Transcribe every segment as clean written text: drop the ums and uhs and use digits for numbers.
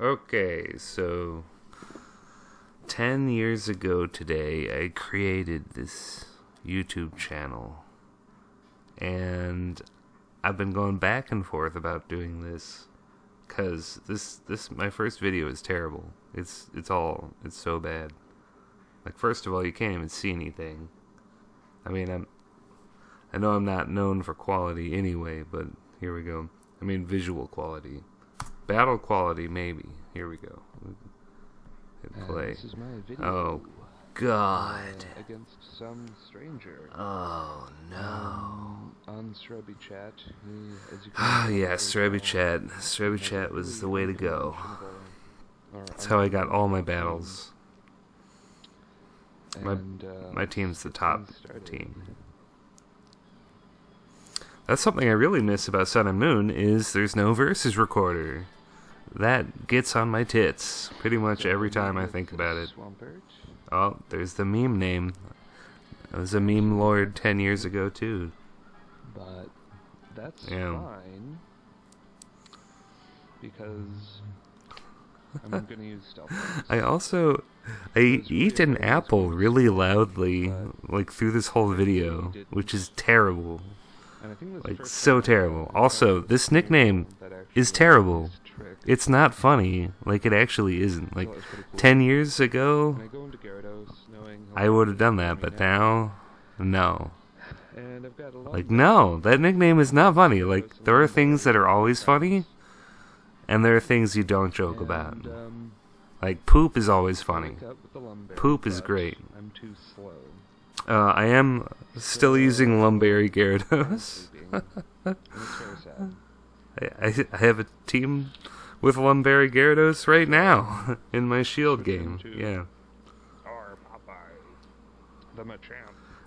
Okay, so 10 years ago today, I created this YouTube channel, and I've been going back and forth about doing this, because my first video is terrible. It's so bad. Like, first of all, you can't even see anything. I mean, I know I'm not known for quality anyway, but here we go. I mean, visual quality. Battle quality, maybe. Here we go. Hit play. This is my video. Oh, God. Against some stranger. Oh, no. On Strebby Chat. As you Ah, can yeah, Strebby Chat. Strebby Chat was the way to go. That's how I got all my battles. My team's the top team. That's something I really miss about Sun and Moon, is there's no versus recorder. That gets on my tits pretty much every time I think about it. Oh, there's the meme name. I was a meme lord 10 years ago, too. But that's fine, because I'm going to use stealth. I eat an apple really loudly, like, through this whole video, which is terrible. Like, so terrible. Also, this nickname is terrible. It's not funny. Like, it actually isn't. Like, 10 years ago, I would have done that, but now, no. Like, no, that nickname is not funny. Like, there are things that are always funny, and there are things you don't joke about. Like, poop is always funny. Poop is great. I am still using Lumberry Gyarados. I have a team with Lumberry Gyarados right now in my Shield game. Yeah.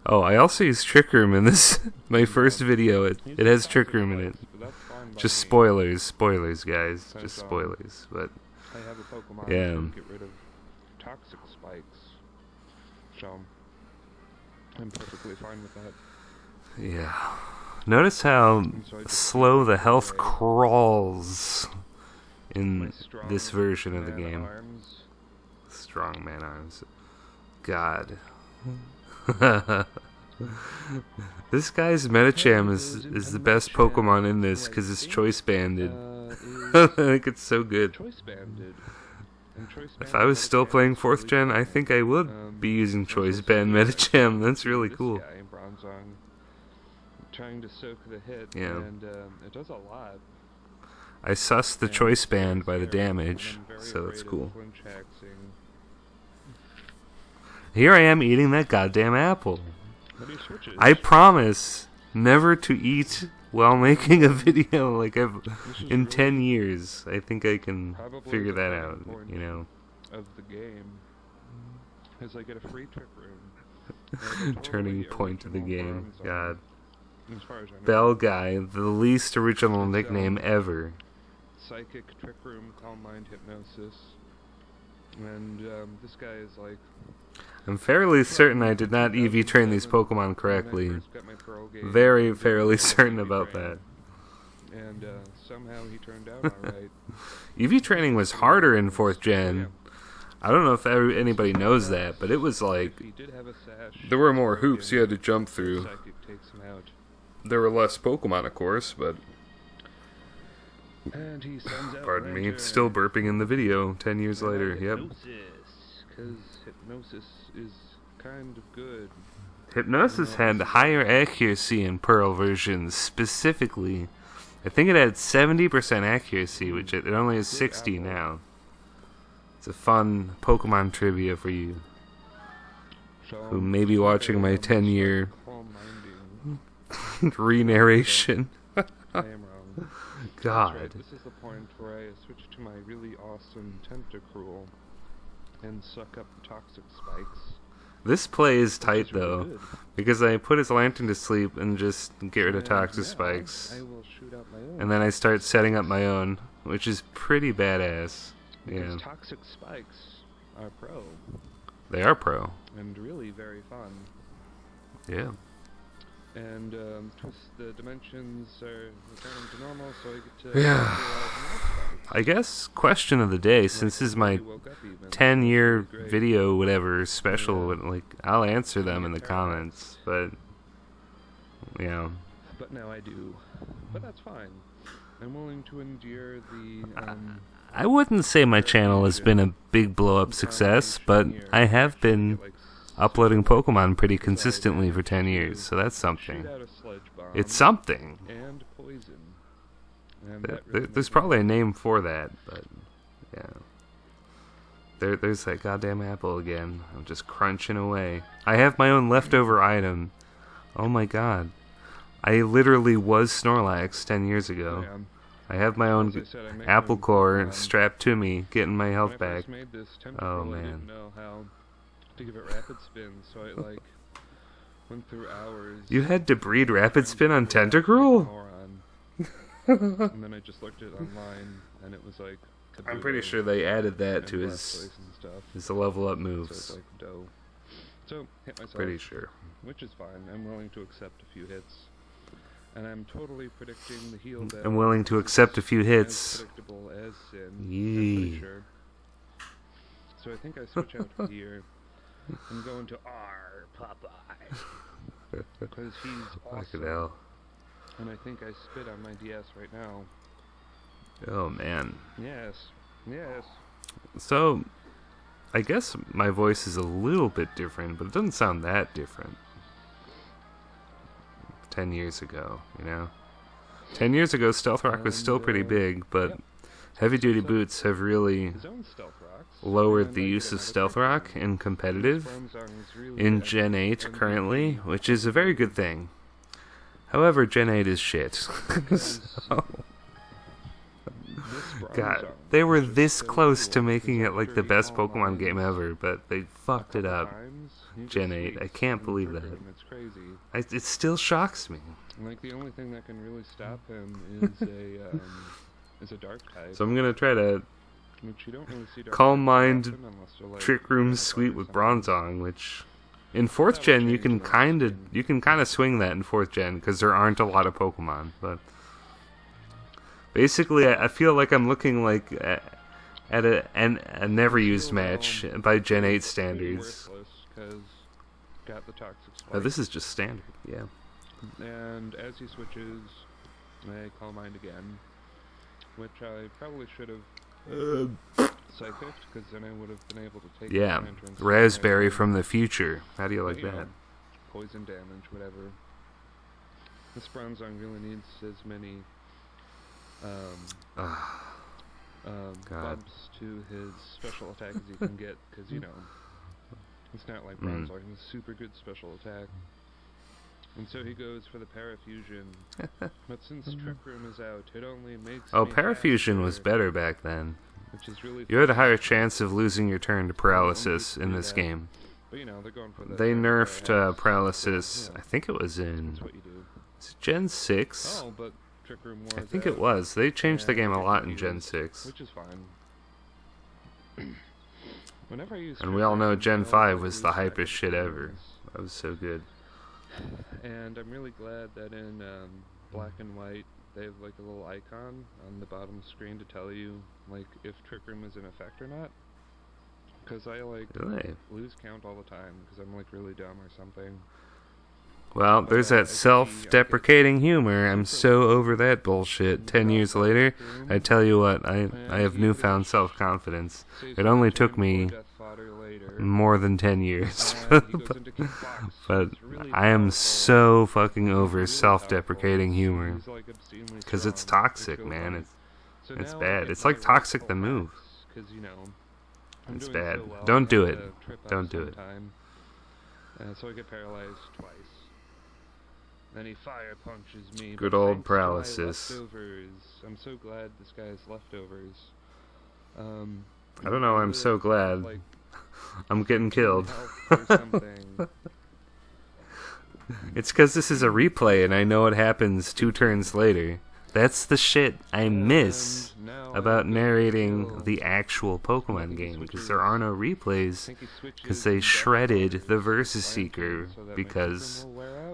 Oh, I also use Trick Room in this. My first video, it has Trick Room in it. Just spoilers, guys. Just spoilers. But yeah. Get rid of toxic spikes. So I'm perfectly fine with that. Yeah. Notice how slow the health crawls in this version of the game. Strong man arms. God. This guy's Medicham is the best Pokemon in this because it's choice banded. I think it's so good. If I was still playing 4th gen, I think I would be using choice band Medicham. That's really cool. Trying to soak the hit, yeah. And it does a lot. I sussed the choice band by the damage, so it's cool. Here I am eating that goddamn apple. I promise never to eat while making a video. Like, in 10 years, I think I can figure that out, you know. Of the game is I get a free Trick Room. Turning point of the game. God. Bell Guy, the least original nickname ever. Psychic, Trick Room, Calm Mind, Hypnosis. And this guy is like... I'm fairly certain I did not EV train these Pokemon correctly. Very fairly certain about that. And somehow he turned out alright. EV training was harder in 4th gen. I don't know if anybody knows that, but it was like... There were more hoops you had to jump through. There were less Pokemon, of course, but... Pardon me, still burping in the video 10 years later, yep. Because Hypnosis is kind of good. Hypnosis had higher accuracy in Pearl versions, specifically. I think it had 70% accuracy, which it only has 60 now. It's a fun Pokemon trivia for you, who may be watching my 10-year Re-Narration. I am wrong. God. Right. This is the point where I switch to my really awesome Tentacruel and suck up the toxic spikes. This play is tight, though, because I put his Lantern to sleep and just get rid of toxic spikes. I will shoot out my own. And then I start setting up my own, which is pretty badass. Because yeah. toxic spikes are pro. They are pro. And really very fun. Yeah. And the dimensions are returning to normal, so I get to Yeah. I guess question of the day, since this is my 10-year video, whatever, special, like, I'll answer them in the comments, but, yeah. But now I do. But that's fine. I'm willing to endure the, I wouldn't say my channel has been a big blow-up success, but I have been uploading Pokemon pretty consistently for 10 years, so that's something. It's something. And poison. There's probably a name for that, but yeah. There's that goddamn apple again. I'm just crunching away. I have my own leftover item. Oh my god. I literally was Snorlax 10 years ago. I have my own apple core strapped to me, getting my health back. Oh man. To give it rapid spin, so I like went through hours. You had to breed rapid spin on Tentacruel? And then I just looked at it online, and it was like. I'm pretty sure they added that to his level up moves. So it's like dough. So hit myself. Pretty sure. Which is fine. I'm willing to accept a few hits, and I'm totally predicting the heal. I'm willing to accept a few hits. As predictable as sin. Yee. Sure. So I think I switch out here. I'm going to R Popeye because he's awesome. Fucking hell. And I think I spit on my DS right now. Oh man. Yes. Yes. So, I guess my voice is a little bit different, but it doesn't sound that different. 10 years ago, you know? 10 years ago, Stealth Rock was still pretty big, but heavy duty boots have really lowered the use of Stealth Rock in competitive in Gen 8 currently, which is a very good thing. However, Gen 8 is shit. So, God, they were this close to making it like the best Pokemon game ever, but they fucked it up. Gen 8, I can't believe that. It still shocks me. Like the only thing that can really stop him is a dark type. So I'm gonna try to which you don't really see Calm Mind Trick Room Suite with Bronzong, which in 4th gen you can kind of swing that in 4th gen because there aren't a lot of Pokemon, but basically I feel like I'm looking like at a never used match by Gen 8 standards. Oh, this is just standard, yeah. And as he switches, I Calm Mind again, which I probably should have psychic, because then I would have been able to take Raspberry from the future. How do you like that? Poison damage, whatever. This Bronzong really needs as many bumps to his special attack as he can get, because, you know, it's not like Bronzong is a super good special attack. And so he goes for the Parafusion. But since Trick Room is out, it only makes Parafusion was better back then. Which is really you had a higher chance of losing your turn to Paralysis in this game. But, you know, they're going for they nerfed Paralysis, I think it was in Gen 6. Oh, but Trick Room I think it was. They changed the game a lot in Gen 6. Which is fine. Whenever I use and we all know Gen 5 was the hypest shit ever. That was so good. And I'm really glad that in Black and White they have like a little icon on the bottom screen to tell you like if Trick Room is in effect or not. Because I like lose count all the time because I'm like really dumb or something. Well, there's that self-deprecating humor. I'm so over that bullshit. 10 years later, I tell you what, I have newfound self-confidence. It only took me more than 10 years. But I am so fucking over self-deprecating humor. Because it's toxic, man. It's bad. It's like Toxic the Move. It's bad. Don't do it. Don't do it. So I get paralyzed twice. Then he fire punches me. Good old Paralysis. I'm so glad this guy has leftovers. I don't know, I'm so glad. Like, I'm getting killed. It's because this is a replay and I know what happens 2 turns later. That's the shit I miss about narrating the actual Pokemon game, because there are no replays, because they shredded the Versus Seeker, because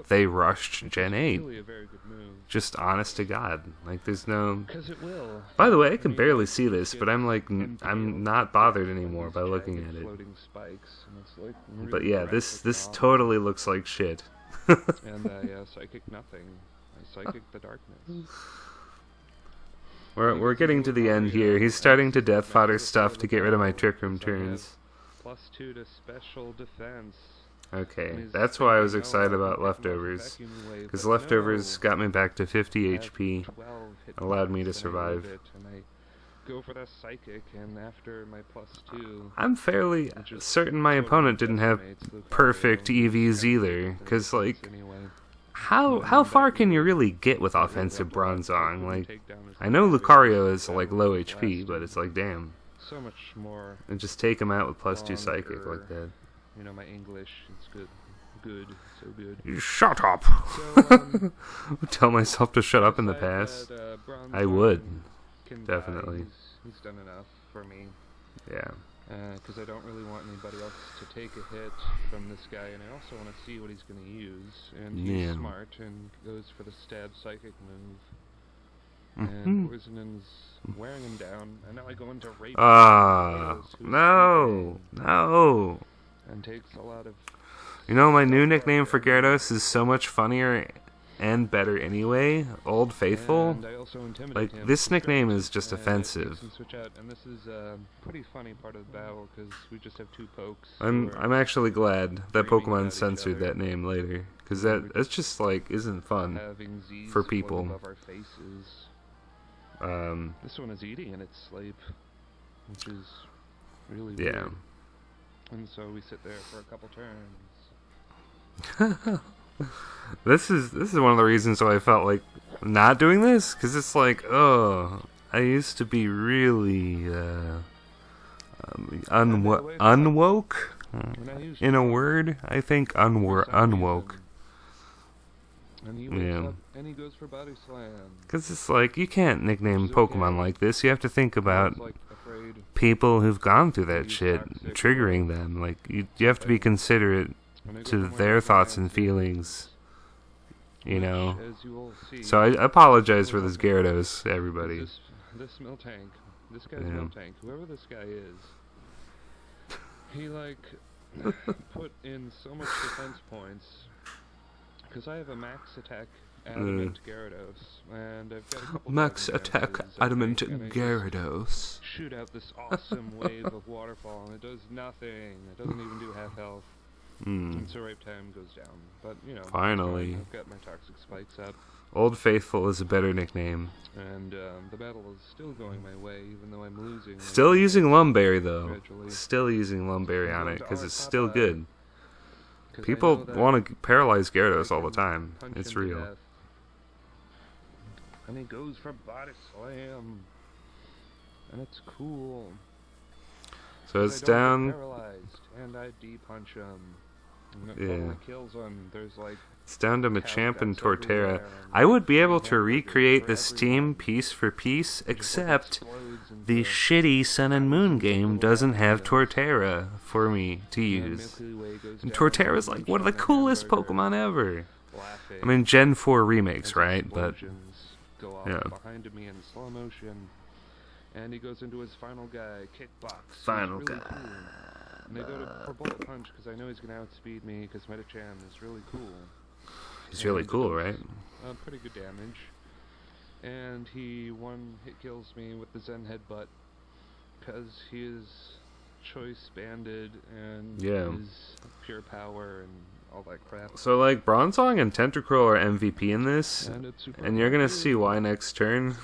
they rushed Gen 8. Really a very good move. Just honest to God. Like, there's no... Because it will. By the way, I can barely see this, but I'm like, I'm not bothered anymore by looking at it. Floating spikes, and it's like really But yeah, this graphic totally looks like shit. and psychic nothing. I psychic the darkness. We're getting to the end here. He's starting to death fodder stuff to get rid of my Trick Room turns. +2 to special defense. Okay, that's why I was excited about Leftovers. Because Leftovers got me back to 50 HP, allowed me to survive. And I go for the psychic, and after my +2... I'm fairly certain my opponent didn't have perfect EVs either, because, like, how far can you really get with offensive Bronzong? Like, I know Lucario is, like, low HP, but it's like, damn. So much more. And just take him out with +2 psychic like that. You know, my English, it's good. Good, so good. You shut up! So, tell myself to shut up in the past. I would. Definitely. He's done enough for me. Yeah. Because I don't really want anybody else to take a hit from this guy, and I also want to see what he's going to use. And he's smart and goes for the stab psychic move. And Poison's wearing him down, and now I go into rape. No! And takes a lot of... You know, my new nickname for Gyarados is so much funnier and better anyway. Old Faithful. And I also intimidate like, him. this nickname is just offensive. Switch out, and this is a pretty funny part of the battle, because we just have 2 pokes. I'm actually glad that Pokemon censored that name later, because that's just, like, isn't fun for people. Above our faces. This one is eating in its sleep, which is really weird. And so we sit there for a couple turns. This is one of the reasons why I felt like not doing this, because it's like, oh, I used to be really unwoke. In a word, I think unwoke. And he wakes up and he goes for body slam. Because it's like, you can't nickname Pokemon like this. You have to think about people who've gone through that shit, triggering them. Like, you have to be considerate to their thoughts and feelings, you know. So I apologize for this Gyarados, everybody. This Miltank, this guy's Miltank, whoever this guy is, he, like, put in so much defense points. Because I have a max attack adamant Gyarados, and I've got a couple max attack adamant Gyarados. Shoot out this awesome wave of waterfall, and it does nothing. It doesn't even do half health. And so rape time goes down. But, you know, finally, I've got my toxic spikes up. Old Faithful is a better nickname. And the battle is still going my way, even though I'm losing. Still using Lumberry, though. Still using Lumberry on it, because it's still good. People want to paralyze Gyarados all the time. It's real. Death. And he goes for body slam. And it's cool. So it's down. Paralyzed, and I D-punch him. Yeah. Kills him. There's like it's down to Machamp and Torterra. I would be able to recreate this team piece for piece, except the shitty Sun and Moon game doesn't have Torterra for me to use. And Torterra's like one of the coolest Pokemon ever. I mean, Gen 4 remakes, right? But yeah. Behind me in slow motion, and he goes into his final guy, Kickbox. Final guy. Cool. And I go for Bullet Punch because I know he's going to outspeed me because Medicham is really cool. He's really cool, right? Pretty good damage. And he one-hit kills me with the Zen Headbutt because he is choice banded and is pure power and all that crap. So, like, Bronzong and Tentacruel are MVP in this, and you're going to see why next turn.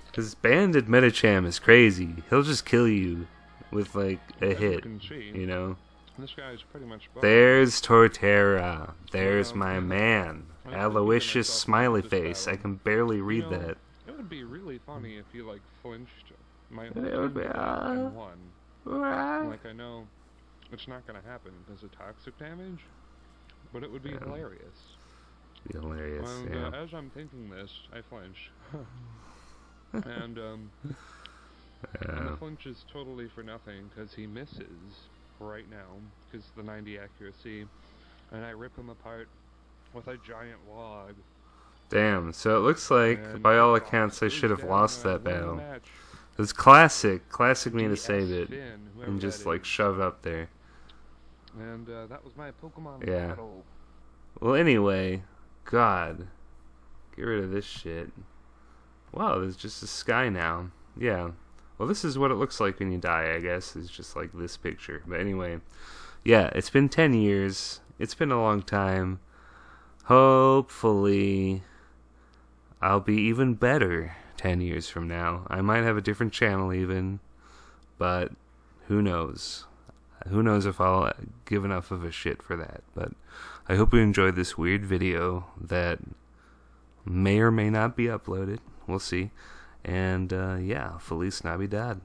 Because banded Medicham is crazy. He'll just kill you with, like, a hit, you know? This guy is pretty much There's Torterra. There's my man. Aloysius smiley face. I can barely read that. It would be really funny if he, like, flinched my It would be, and won. Like, I know it's not going to happen because of toxic damage, but it would be hilarious. Hilarious, and, as I'm thinking this, I flinch. And the flinch is totally for nothing because he misses right now because the 90 accuracy. and I rip him apart with a giant log. Damn, so it looks like, And by all Boss accounts, I goes should have down lost and I that win the battle. match. It's classic me to DS save it, Finn, whoever and just that like is. shove up there. And that was my Pokemon Yeah. battle. Well, anyway, God, get rid of this shit. Wow, there's just a sky now. Yeah. Well, this is what it looks like when you die, I guess. It's just like this picture. But anyway, yeah, it's been 10 years. It's been a long time. Hopefully, I'll be even better 10 years from now. I might have a different channel even, but who knows? Who knows if I'll give enough of a shit for that. But I hope you enjoyed this weird video that may or may not be uploaded. We'll see. And yeah, Feliz Navidad.